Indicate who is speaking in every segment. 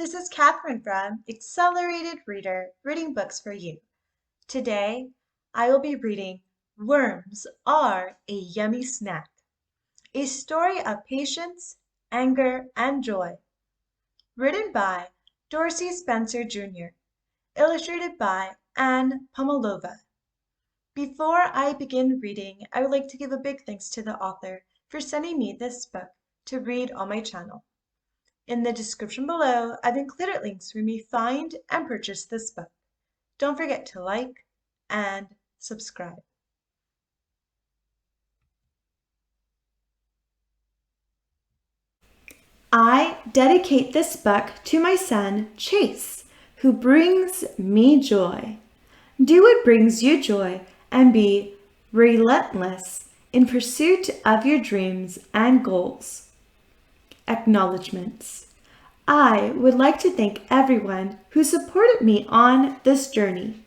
Speaker 1: this is Catherine from Accelerated Reader, reading books for you. Today, I will be reading Worms Are a Yummy Snack, a story of patience, anger, and joy. Written by Dorsey Spencer Jr., illustrated by Ann Pomelova. Before I begin reading, I would like to give a big thanks to the author for sending me this book to read on my channel. In the description below, I've included links where you may find and purchase this book. Don't forget to like and subscribe. I dedicate this book to my son, Chase, who brings me joy. Do what brings you joy and be relentless in pursuit of your dreams and goals. Acknowledgements. I would like to thank everyone who supported me on this journey.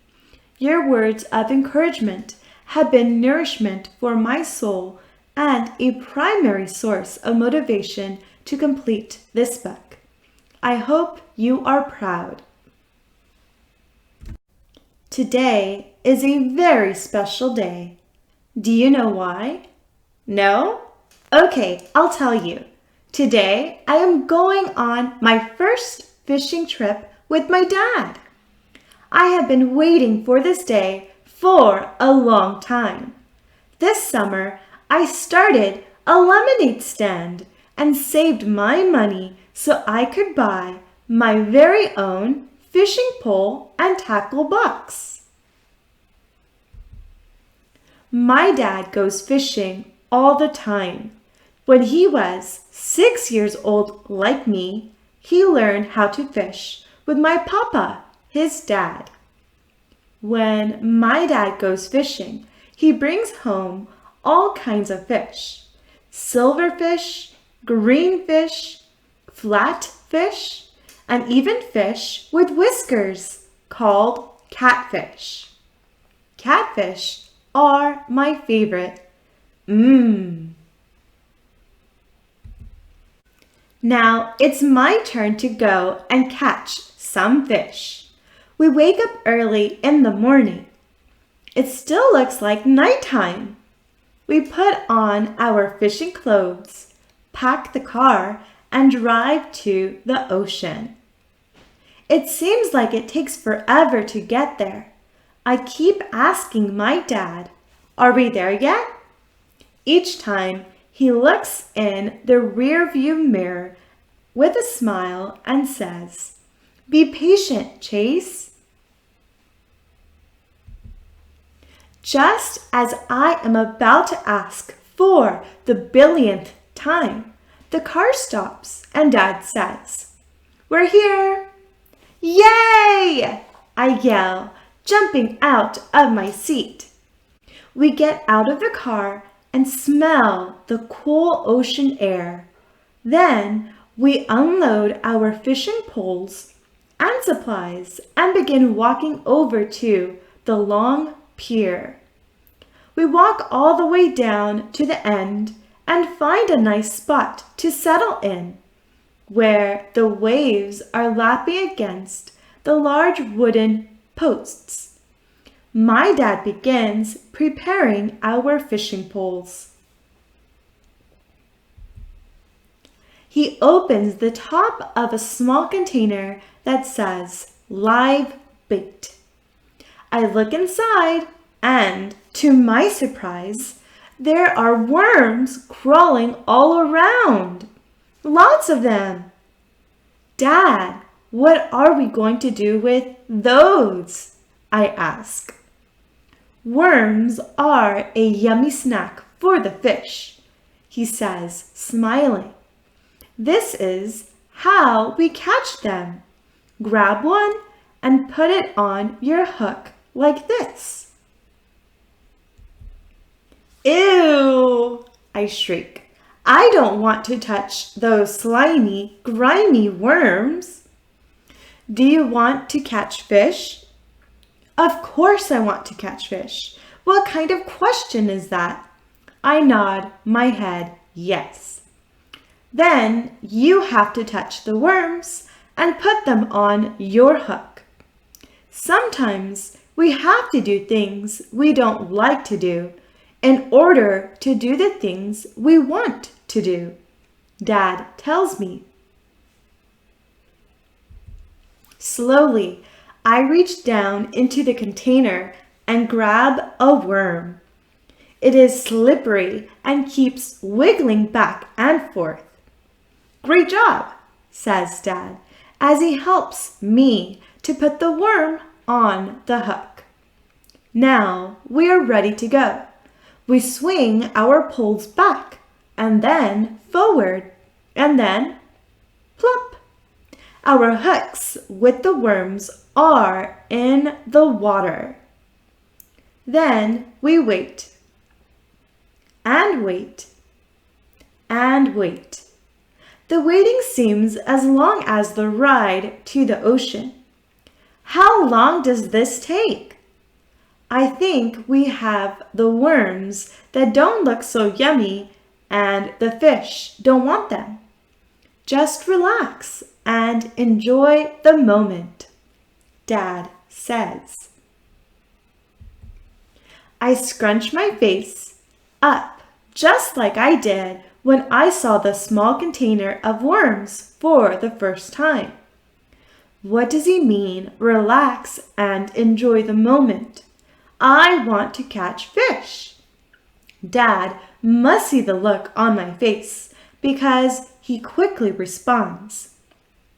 Speaker 1: Your words of encouragement have been nourishment for my soul and a primary source of motivation to complete this book. I hope you are proud. Today is a very special day. Do you know why? No? Okay, I'll tell you. Today, I am going on my first fishing trip with my dad. I have been waiting for this day for a long time. This summer, I started a lemonade stand and saved my money so I could buy my very own fishing pole and tackle box. My dad goes fishing all the time. When he was 6 years old like me, he learned how to fish with my papa, his dad. When my dad goes fishing, he brings home all kinds of fish. Silverfish, greenfish, flatfish, and even fish with whiskers called catfish. Catfish are my favorite. Now it's my turn to go and catch some fish. We wake up early in the morning. It still looks like nighttime. We put on our fishing clothes, pack the car, and drive to the ocean. It seems like it takes forever to get there. I keep asking my dad, "Are we there yet?" Each time, he looks in the rearview mirror with a smile and says, "Be patient, Chase." Just as I am about to ask for the billionth time, the car stops and Dad says, "We're here." "Yay!" I yell, jumping out of my seat. We get out of the car and smell the cool ocean air. Then we unload our fishing poles and supplies and begin walking over to the long pier. We walk all the way down to the end and find a nice spot to settle in, where the waves are lapping against the large wooden posts. My dad begins preparing our fishing poles. He opens the top of a small container that says live bait. I look inside and, to my surprise, there are worms crawling all around. Lots of them. "Dad, what are we going to do with those?" I ask. "Worms are a yummy snack for the fish," he says, smiling. "This is how we catch them. Grab one and put it on your hook like this." "Ew!" I shriek. "I don't want to touch those slimy, grimy worms." "Do you want to catch fish?" "Of course I want to catch fish. What kind of question is that?" I nod my head yes. "Then you have to touch the worms and put them on your hook. Sometimes we have to do things we don't like to do in order to do the things we want to do, Dad tells me. Slowly, I reach down into the container and grab a worm. It is slippery and keeps wiggling back and forth. Great job, says Dad, as he helps me to put the worm on the hook. Now we are ready to go. We swing our poles back and then forward and then plop. Our hooks with the worms are in the water. Then we wait and wait and wait. The waiting seems as long as the ride to the ocean. How long does this take? I think we have the worms that don't look so yummy and the fish don't want them. Just relax and enjoy the moment, Dad says. I scrunch my face up just like I did when I saw the small container of worms for the first time. What does he mean, relax and enjoy the moment? I want to catch fish. Dad must see the look on my face because he quickly responds.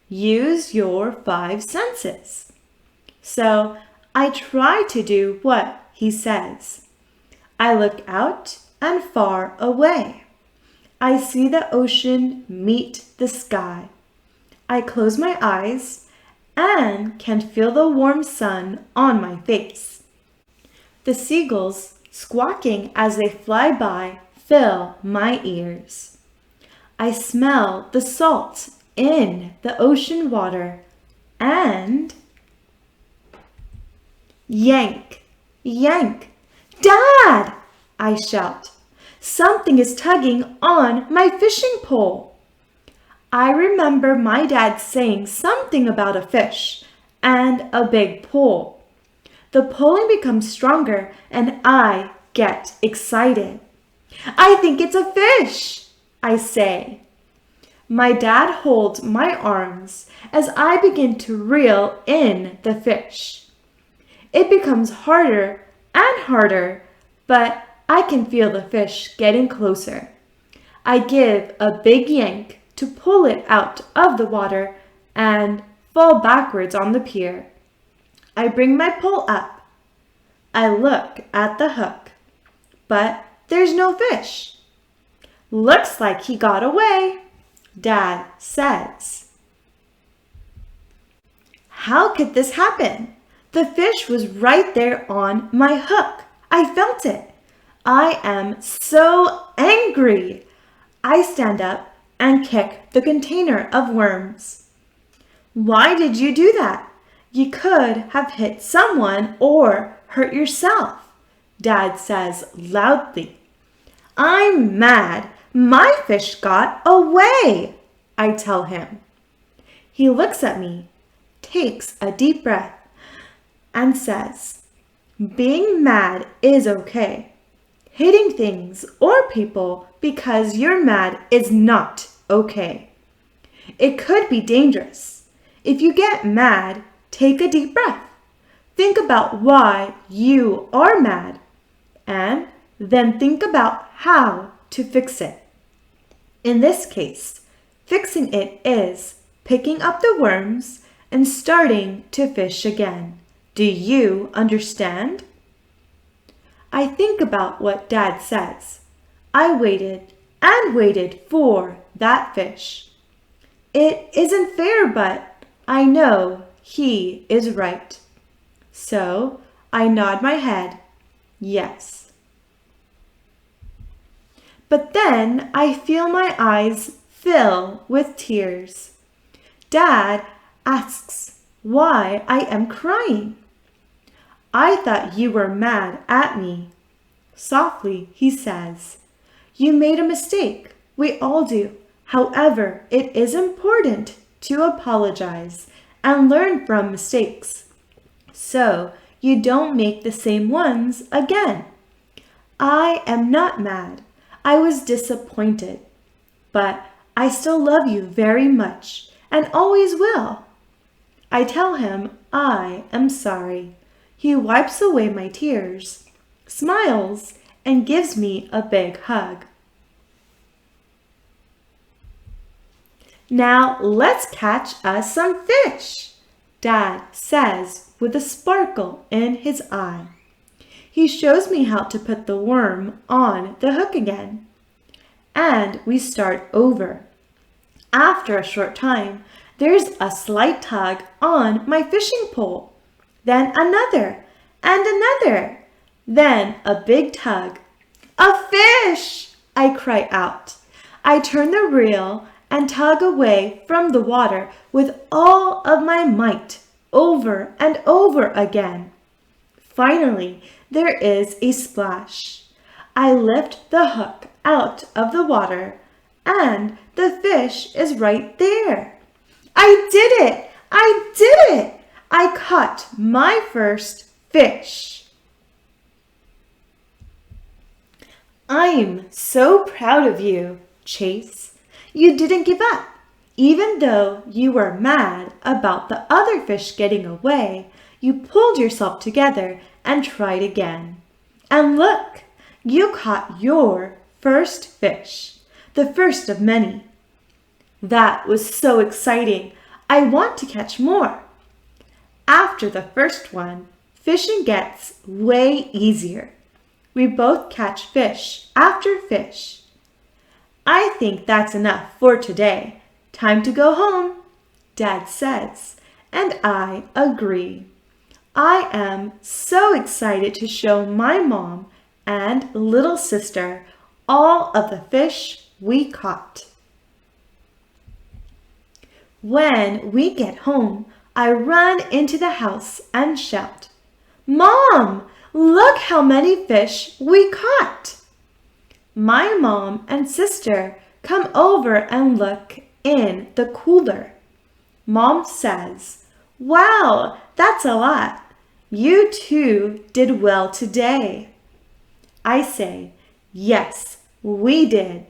Speaker 1: Use your 5 senses. So I try to do what he says. I look out and far away. I see the ocean meet the sky. I close my eyes and can feel the warm sun on my face. The seagulls squawking as they fly by fill my ears. I smell the salt in the ocean water and yank, yank. Dad! I shout. Something is tugging on my fishing pole. I remember my dad saying something about a fish and a big pole. The pulling becomes stronger and I get excited. I think it's a fish, I say. My dad holds my arms as I begin to reel in the fish. It becomes harder and harder, but I can feel the fish getting closer. I give a big yank to pull it out of the water and fall backwards on the pier. I bring my pole up. I look at the hook, but there's no fish. Looks like he got away, Dad says. How could this happen? The fish was right there on my hook. I felt it. I am so angry. I stand up and kick the container of worms. Why did you do that? You could have hit someone or hurt yourself, Dad says loudly. I'm mad. My fish got away, I tell him. He looks at me, takes a deep breath, and says, being mad is okay. Hitting things or people because you're mad is not okay. It could be dangerous. If you get mad, take a deep breath. Think about why you are mad, and then think about how to fix it. In this case, fixing it is picking up the worms and starting to fish again. Do you understand? I think about what Dad says. I waited and waited for that fish. It isn't fair, but I know he is right. So I nod my head, yes. But then I feel my eyes fill with tears. Dad asks why I am crying. I thought you were mad at me. Softly, he says, you made a mistake. We all do. However, it is important to apologize and learn from mistakes, so you don't make the same ones again. I am not mad. I was disappointed, but I still love you very much and always will. I tell him I am sorry. He wipes away my tears, smiles, and gives me a big hug. Now let's catch us some fish, Dad says with a sparkle in his eye. He shows me how to put the worm on the hook again. And we start over. After a short time, there's a slight tug on my fishing pole. Then another and another. Then a big tug. A fish! I cry out. I turn the reel and tug away from the water with all of my might, over and over again. Finally, there is a splash. I lift the hook out of the water, and the fish is right there. I did it! I did it! I caught my first fish. I'm so proud of you, Chase. You didn't give up. Even though you were mad about the other fish getting away, you pulled yourself together and tried again. And look, you caught your first fish, the first of many. That was so exciting. I want to catch more. After the first one, fishing gets way easier. We both catch fish after fish. I think that's enough for today. Time to go home, Dad says, and I agree. I am so excited to show my mom and little sister all of the fish we caught. When we get home, I run into the house and shout, "Mom, look how many fish we caught!" My mom and sister come over and look in the cooler. Mom says, "Wow, that's a lot. You two did well today." I say, "Yes, we did.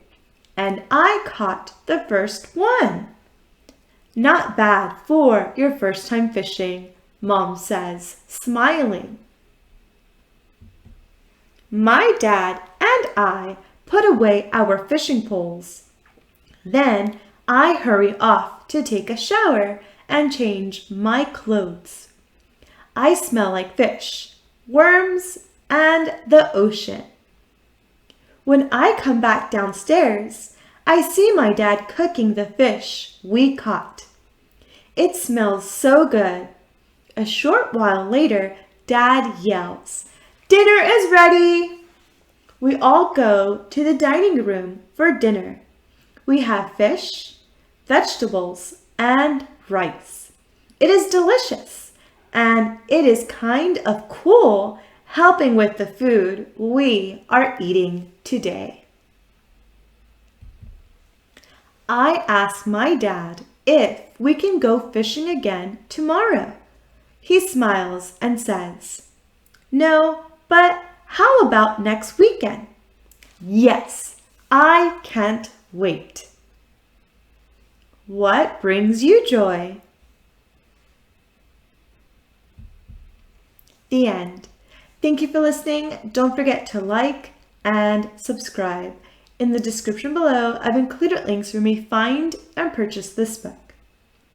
Speaker 1: And I caught the first one." "Not bad for your first time fishing," Mom says, smiling. My dad and I put away our fishing poles. Then I hurry off to take a shower and change my clothes. I smell like fish, worms, and the ocean. When I come back downstairs, I see my dad cooking the fish we caught. It smells so good. A short while later, Dad yells, "Dinner is ready!" We all go to the dining room for dinner. We have fish, vegetables, and rice. It is delicious, and it is kind of cool helping with the food we are eating today. I ask my dad if we can go fishing again tomorrow. He smiles and says, "No, but how about next weekend?" Yes, I can't wait. What brings you joy? The end. Thank you for listening. Don't forget to like and subscribe. In the description below, I've included links where you may find and purchase this book.